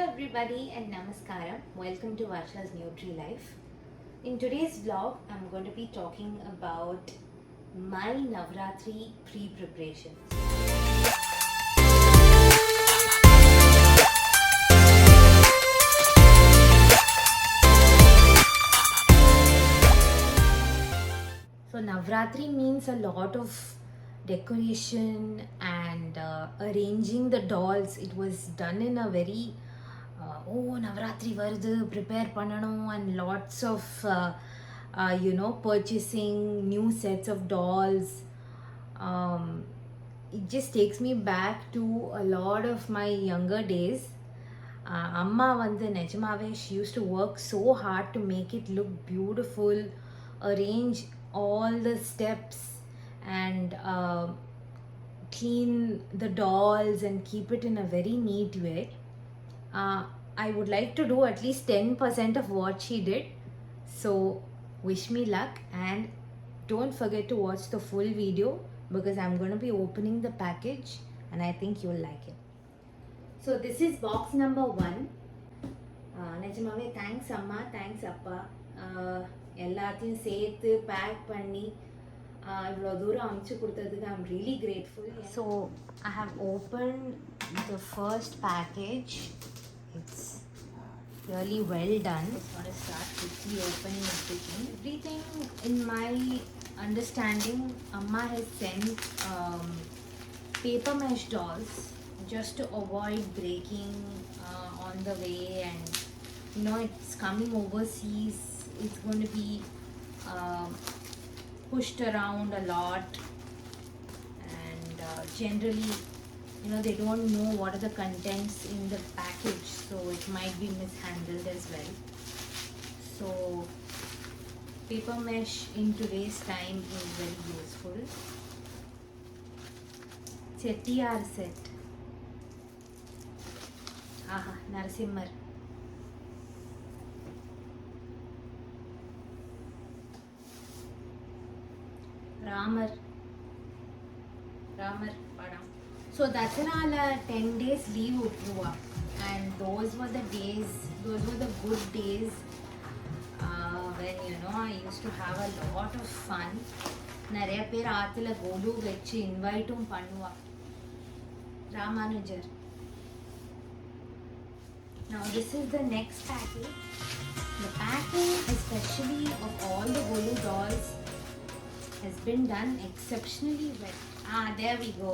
everybody and namaskaram. Welcome to Varsha's Nutri Life. In today's vlog, I'm going to be talking about my Navarathri pre-preparations. So Navratri means a lot of decoration and arranging the dolls. It was done in a very Navratri varudhu prepare பண்ணணும் and lots of purchasing new sets of dolls. It just takes me back to a lot of my younger days. Amma வந்து நிஜமாவே she used to work so hard to make it look beautiful, arrange all the steps and clean the dolls and keep it in a very neat way. I would like to do at least 10% of what she did. So wish me luck and don't forget to watch the full video because I'm going to be opening the package and I think you'll like it. So this is box number 1. நிஜமாவே thanks அம்மா, thanks அப்பா, எல்லாத்தையும் சேர்த்து back பண்ணி இவ்வளோ தூரம் அமுச்சு கொடுத்ததுக்கு I'm really grateful. So I have open the first package. It's really well done. Just want to start quickly opening everything. Everything in my understanding, Amma has sent paper mesh dolls just to avoid breaking on the way, and it's coming overseas. It's going to be pushed around a lot, and generally they don't know what are the contents in the package, so it might be mishandled as well. So paper mesh in today's time is very useful. Chettiyaar set. Narasimhar. Ramar padam. So Dasarala 10 days leave utruva, and those were the good days when I used to have a lot of fun. Nariya per aathila Golu vechi invite pannuva. Ramanujar. Now this is the next packing. The packing especially of all the Golu dolls has been done exceptionally well. There we go.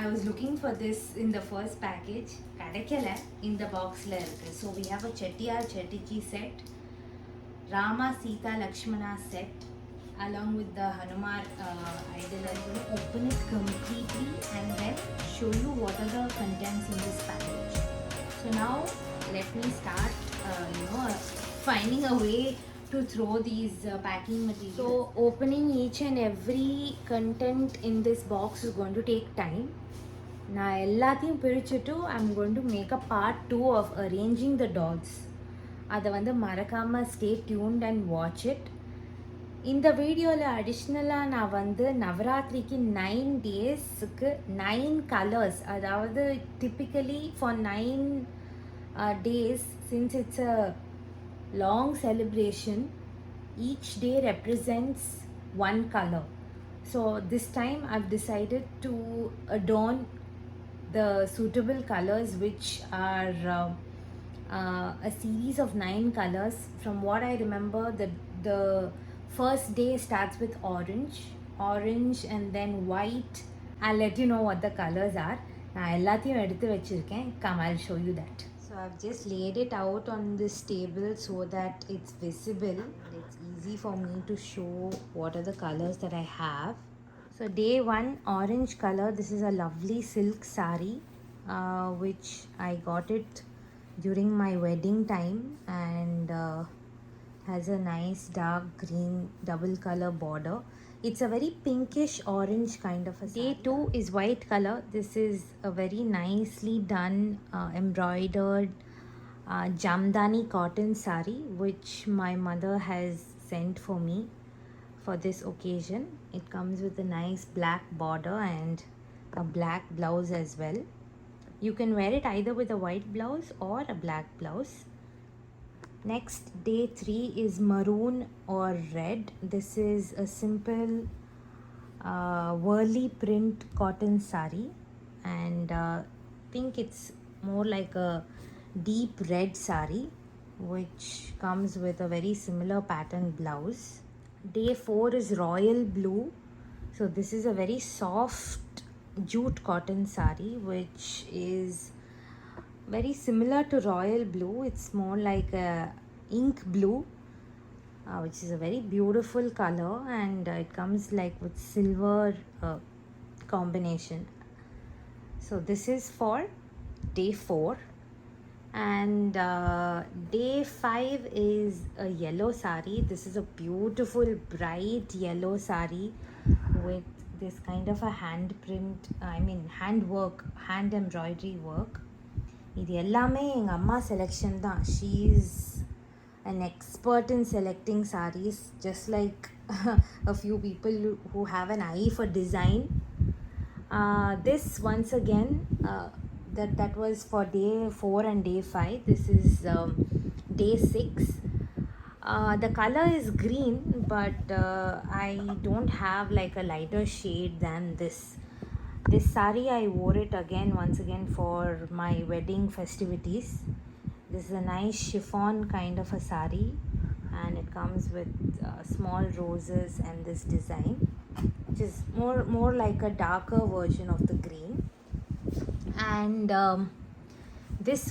I was looking for this in the first package. Kadakala in the box la irukku. So we have a Chettiyaar Chettichi set, Rama Sita Lakshmana set, along with the Hanuman idol. I'm going to open it completely and then show you what are the contents in this package. So now let me start finding a way to throw these packing materials. So opening each and every content in this box is going to take time. Now எல்லாத்தையும் பிரிச்சுட்டு I'm going to make a part 2 of arranging the dolls. அதை மறக்காம stay tuned and watch it. இந்த வீடியோவில் அடிஷ்னலாக நான் நவராத்திரிக்கு 9 டேஸ்க்கு 9 colours, அதாவது typically for 9 days, since it's a long celebration, each day represents one color. So this time I've decided to adorn the suitable colors, which are a series of 9 colors. From what I remember, the first day starts with orange and then white. I'll let you know what the colors are. நான் எல்லாத்தையும் எடுத்து வச்சிருக்கேன். Come, I'll show you that. So I've just laid it out on this table so that it's visible. It's easy for me to show what are the colors that I have. So day 1, orange color. This is a lovely silk sari which I got it during my wedding time, and has a nice dark green double color border. It's a very pinkish orange kind of a sari. Day 2 is white color. This is a very nicely done embroidered jamdani cotton sari which my mother has sent for me for this occasion. It comes with a nice black border and a black blouse as well. You can wear it either with a white blouse or a black blouse. Next, day 3 is maroon or red. This is a simple whirly print cotton sari, and think it's more like a deep red sari which comes with a very similar pattern blouse. Day 4 is royal blue. So this is a very soft jute cotton sari which is very similar to royal blue. It's more like a ink blue, which is a very beautiful color, and it comes like with silver combination. So this is for day 4. And day 5 is a yellow sari. This is a beautiful bright yellow sari with this kind of a hand work, hand embroidery work. இது எல்லாமே எங்கள் அம்மா selection தான். She is an expert in selecting sarees, just like a few people who have an eye for design. This once again, that was for day 4 and day 5. This is day 6. The color is green, but I don't have like a lighter shade than this. This sari I wore it once again for my wedding festivities. This is a nice chiffon kind of a sari, and it comes with small roses and this design, which is more like a darker version of the green. And this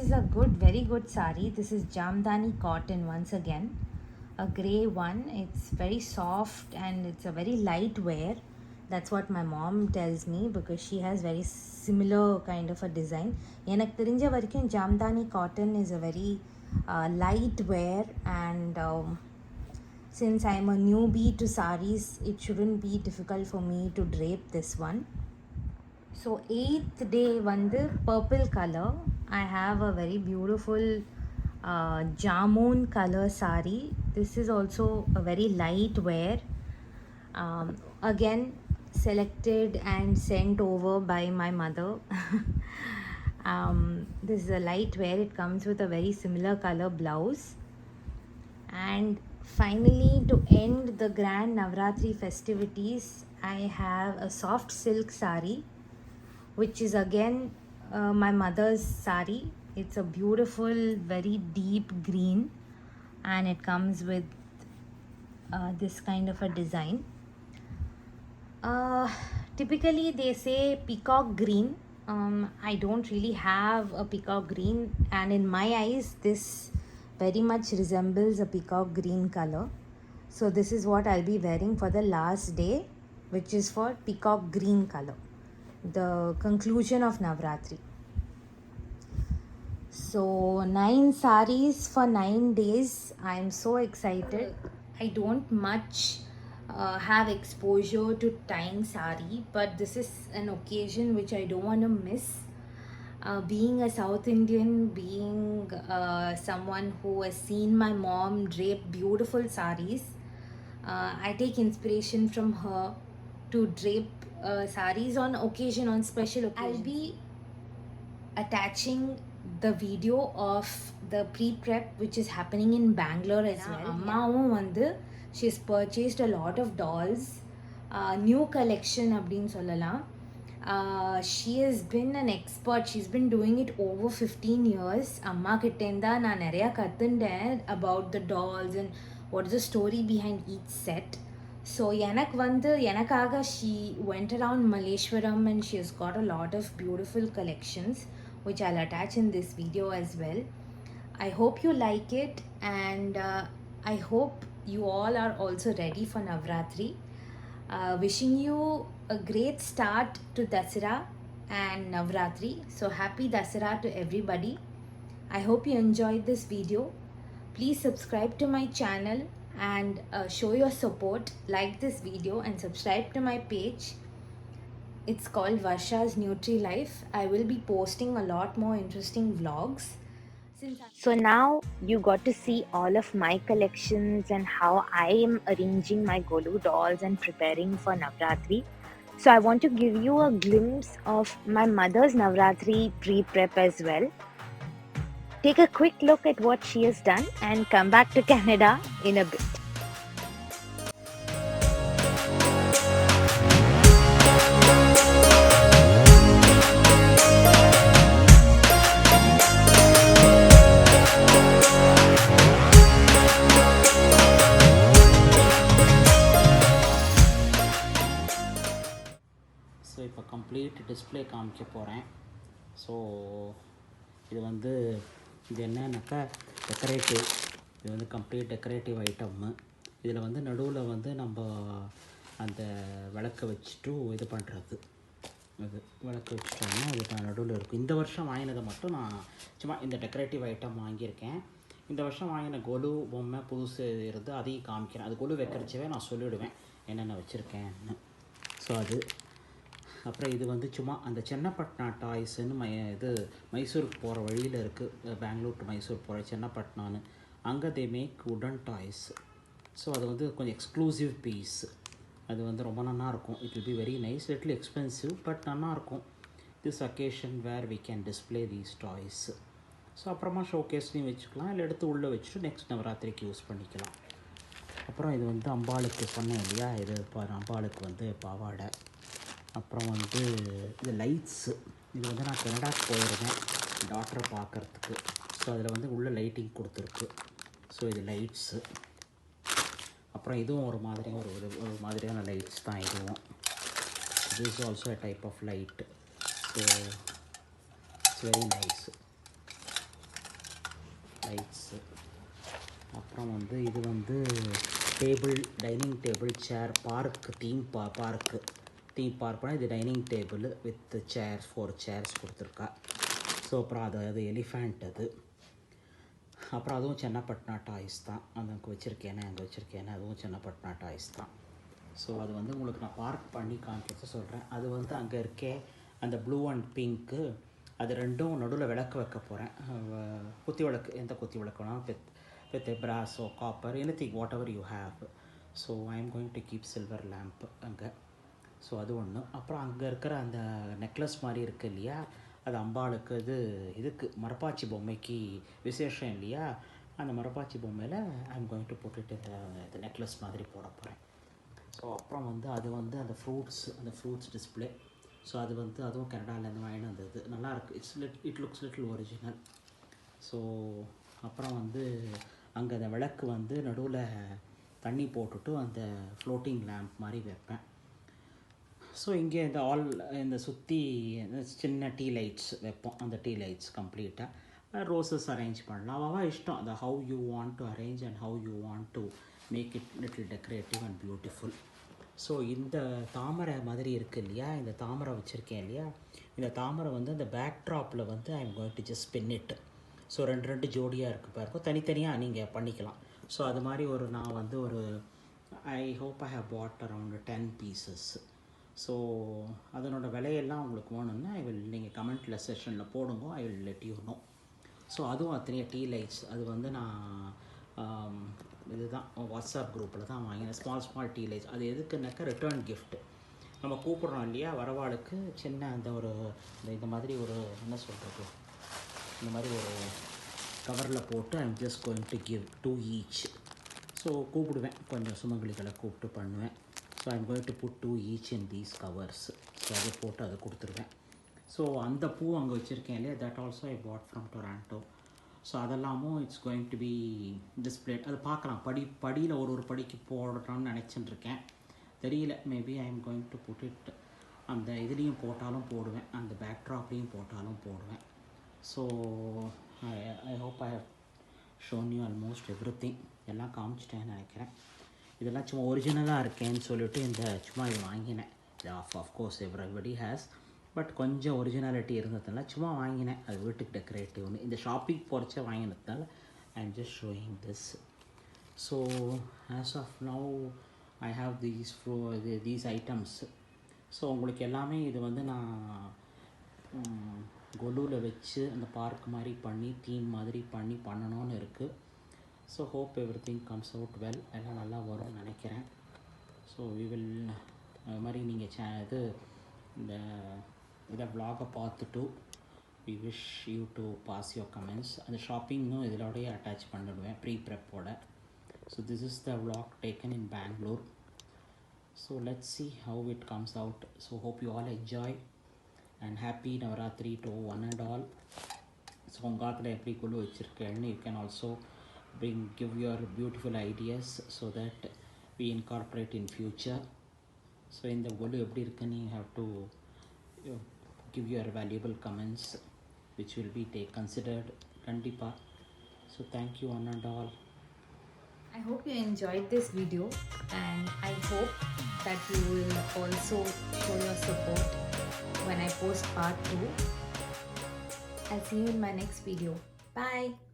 is a very good sari. This is Jamdani cotton once again, a grey one. It's very soft and it's a very light wear. That's what my mom tells me, because she has very similar kind of a design. எனக்கு தெரிஞ்ச வரைக்கும் Jamdani cotton is a very light wear, and since I'm a newbie to saris, it shouldn't be difficult for me to drape this one. So 8th day வந்து purple color. I have a very beautiful jamun color sari. This is also a very light wear. Again, selected and sent over by my mother. This is a light wear. It comes with a very similar color blouse. And finally, to end the grand Navarathri festivities, I have a soft silk sari, which is again my mother's sari. It's a beautiful, very deep green, and it comes with this kind of a design. Typically they say peacock green. I don't really have a peacock green, and in my eyes this very much resembles a peacock green color. So this is what I'll be wearing for the last day, which is for peacock green color, the conclusion of Navarathri. So 9 saris for 9 days. I'm so excited. I don't much have exposure to tying sari, but this is an occasion which I don't want to miss. Being a South Indian, being someone who has seen my mom drape beautiful saris, I take inspiration from her to drape saris on occasion, on special occasions. I'll be attaching the video of the pre-prep which is happening in Bangalore as well. Ammaavum vandu she has purchased a lot of dolls, new collection அப்படினு சொல்லலாம். She has been an expert. She's been doing it over 15 years. அம்மா கிட்டேந்தா நான் நிறையா கற்றுண்டேன் about the dolls and what is the story behind each set. So எனக்காக she went around Malleshwaram and she has got a lot of beautiful collections which I'll attach in this video as well. I hope you like it, and I hope you all are also ready for Navarathri. Wishing you a great start to Dasara and Navarathri. So happy Dasara to everybody. I hope you enjoyed this video. Please subscribe to my channel and show your support. Like this video and subscribe to my page. It's called Varsha's Nutri Life. I will be posting a lot more interesting vlogs. So now you got to see all of my collections and how I am arranging my Golu dolls and preparing for Navarathri. So I want to give you a glimpse of my mother's Navarathri pre-prep as well. Take a quick look at what she has done and come back to Canada in a bit. So இப்போ complete display காமிக்க போகிறேன். So இது வந்து இது என்னன்னாக்கா decorative, இது வந்து complete decorative item. இதில் வந்து நடுவில் வந்து நம்ம அந்த விளக்கை வச்சுட்டு இது பண்ணுறது, அது விளக்கு வச்சுட்டோம்னா அது நடுவில் இருக்கும். இந்த வருஷம் வாங்கினதை மட்டும் நான் சும்மா இந்த டெக்கரேட்டிவ் ஐட்டம் வாங்கியிருக்கேன். இந்த வருஷம் வாங்கின கொலு பொம்மை புதுசு இருந்து அதையும் காமிக்கிறேன். அது கொலு வைக்கிறச்சவே நான் சொல்லிவிடுவேன் என்னென்ன வச்சுருக்கேன்னு. ஸோ அது அப்புறம் இது வந்து சும்மா அந்த சென்னப்பட்னா டாய்ஸுன்னு இது மைசூருக்கு போகிற வழியில் இருக்குது, பெங்களூர் டு மைசூர் போகிற சென்னப்பட்னான்னு. அங்கே they make wooden toys. So அது வந்து கொஞ்சம் எக்ஸ்க்ளூசிவ் பீஸ். அது வந்து ரொம்ப நல்லாயிருக்கும். It will be very nice, little expensive but நல்லாயிருக்கும். This occasion where we can display these toys. So அப்புறமா ஷோகேஸ்லையும் வச்சுக்கலாம், இல்லை எடுத்து உள்ளே வச்சுட்டு நெக்ஸ்ட் நவராத்திரிக்கு யூஸ் பண்ணிக்கலாம். அப்புறம் இது வந்து அம்பாளுக்கு சொன்னேன் இல்லையா, இது அம்பாளுக்கு வந்து பாவாடை. அப்புறம் வந்து இது லைட்ஸு. இது வந்து நான் கனடாக்கு போயிருந்தேன் டாக்டரை பார்க்குறதுக்கு. ஸோ அதில் வந்து உள்ள லைட்டிங் கொடுத்துருக்கு. ஸோ இது லைட்ஸு. அப்புறம் இதுவும் ஒரு மாதிரியாக ஒரு மாதிரியான லைட்ஸ் தான் இதுவும். இது is also a type of light. So it's very nice lights. அப்புறம் வந்து இது வந்து table, dining table, chair, park, theme பார்க்னால் இது dining table with chairs, 4 chairs கொடுத்துருக்கா. ஸோ அப்புறம் அது எலிஃபேண்ட் அது. அப்புறம் அதுவும் சென்னப்பட்னா டாய்ஸ் தான். அங்கே வச்சுருக்கேனே அதுவும் சென்னப்பட்னா டாய்ஸ் தான். ஸோ அது வந்து உங்களுக்கு நான் பார்க் பண்ணி காமிக்கிறது சொல்கிறேன். அது வந்து அங்கே இருக்கே அந்த ப்ளூ அண்ட் பிங்க்கு, அது ரெண்டும் நடுவில் விளக்கு வைக்க போகிறேன். குத்தி விளக்கு, எந்த குத்தி விளக்குனா with a brass or copper, anything, whatever you have. So I am going to keep silver lamp அங்கே. ஸோ அது ஒன்று. அப்புறம் அங்கே இருக்கிற அந்த நெக்லஸ் மாதிரி இருக்குது இல்லையா, அது அம்பாளுக்கு இதுக்கு மரப்பாச்சி பொம்மைக்கு விசேஷம் இல்லையா, அந்த மரப்பாச்சி பொம்மையில் I am going to put இந்த நெக்லஸ் மாதிரி போட போகிறேன். ஸோ அப்புறம் வந்து அது வந்து அந்த ஃப்ரூட்ஸ் டிஸ்பிளே. ஸோ அது வந்து அதுவும் கனடாவிலேருந்து வாங்கிட்டு வந்தது, நல்லாயிருக்கு. It looks little original. So அப்புறம் வந்து அங்கே அந்த விளக்கு வந்து நடுவில் தண்ணி போட்டுட்டு அந்த ஃப்ளோட்டிங் லேம்ப் மாதிரி வைப்பேன். ஸோ இங்கே இந்த சுற்றி சின்ன டீ லைட்ஸ் வைப்போம். அந்த டீ லைட்ஸ் கம்ப்ளீட்டாக ரோசஸ் அரேஞ்ச் பண்ணலாம். அவள் இஷ்டம், அந்த how you want to arrange and how you want to make it little decorative and beautiful. So இந்த தாமரை மாதிரி இருக்குது இல்லையா, இந்த தாமரை வச்சுருக்கேன் இல்லையா, இந்த தாமரை வந்து அந்த பேக்ட்ராப்பில் வந்து ஐ am going to just spin it. So ரெண்டு ஜோடியாக இருக்குது பாருங்க, தனித்தனியாக நீங்கள் பண்ணிக்கலாம். ஸோ அது மாதிரி நான் வந்து I hope I have bought around 10 pieces. So அதனோட விலையெல்லாம் உங்களுக்கு வேணும்னா நீங்கள் கமெண்ட்டில் செஷனில் போடுங்க, I will let you know. So அதுவும் அத்தனையே டீ லைட்ஸ். அது வந்து நான் இதுதான் வாட்ஸ்அப் குரூப்பில் தான் வாங்கினேன், ஸ்மால் டீ லைட்ஸ். அது எதுக்குன்னாக்கா ரிட்டர்ன் கிஃப்ட். நம்ம கூப்பிட்றோம் இல்லையா வரவாளுக்கு, சின்ன அந்த இந்த மாதிரி என்ன சொல்கிறது, இந்த மாதிரி ஒரு கவரில் போட்டு I am just going to give 2 each. So கூப்பிடுவேன், கொஞ்சம் சுமங்கலிகளை கூப்பிட்டு பண்ணுவேன். So I am going to put 2 each in these covers. So அதை போட்டு அதை கொடுத்துருவேன். ஸோ அந்த பூ அங்கே வச்சுருக்கேன் இல்லையா, that also I bought from Toronto. So அதெல்லாமும் it's going to be displayed. அது பார்க்கலாம், படியில் ஒரு படிக்கு போடணும்னு நினச்சிட்டுருக்கேன், தெரியல. Maybe I am going to put it அந்த இதுலேயும் போட்டாலும் போடுவேன், அந்த பேக்ட்ராப்லேயும் போட்டாலும் போடுவேன். So I hope I have shown you almost everything. எல்லாம் காமிச்சிட்டேன்னு நினைக்கிறேன். இதெல்லாம் சும்மா ஒரிஜினலாக இருக்கேன்னு சொல்லிவிட்டு சும்மா இது வாங்கினேன். இது ஆஃப்கோர்ஸ் எவ்ரிபடி ஹேஸ், பட் கொஞ்சம் ஒரிஜினாலிட்டி இருந்ததுனால சும்மா வாங்கினேன். அது வீட்டுக்கு டெக்கரேட்டிவ்னு இந்த ஷாப்பிங் போகிறச்ச வாங்கினதுனால I am just showing this. So as of now I have these items. So உங்களுக்கு எல்லாமே இது வந்து நான் கொலுவில் வச்சு அந்த பார்க் மாதிரி பண்ணி தீம் மாதிரி பண்ணணும்னு இருக்குது. So hope every thing comes out well, எல்லாம் நல்லா வரும்னு நினைக்கிறேன். ஸோ வி வில் அது மாதிரி நீங்கள் இது இந்த இதை vlog-அ பார்த்துட்டு we wish you to pass your comments. அந்த ஷாப்பிங்கும் இதோடய அட்டாச் பண்ணிடுவேன் ப்ரீ ப்ரெப்போட. So this is the vlog taken in Bangalore. So let's see how it comes out. So hope you all enjoy and happy Navarathri to one and all. So உங்கள் காலத்தில் எப்படி கொலு வச்சுருக்கேன்னு you can also give your beautiful ideas so that we incorporate in future. So இந்த கொலு எப்படி இருக்குன்னு you have to give your valuable comments which will be considered kandipa. So thank you one and all. I hope you enjoyed this video, and I hope that you will also show your support when I post part 2. I'll see you in my next video. Bye.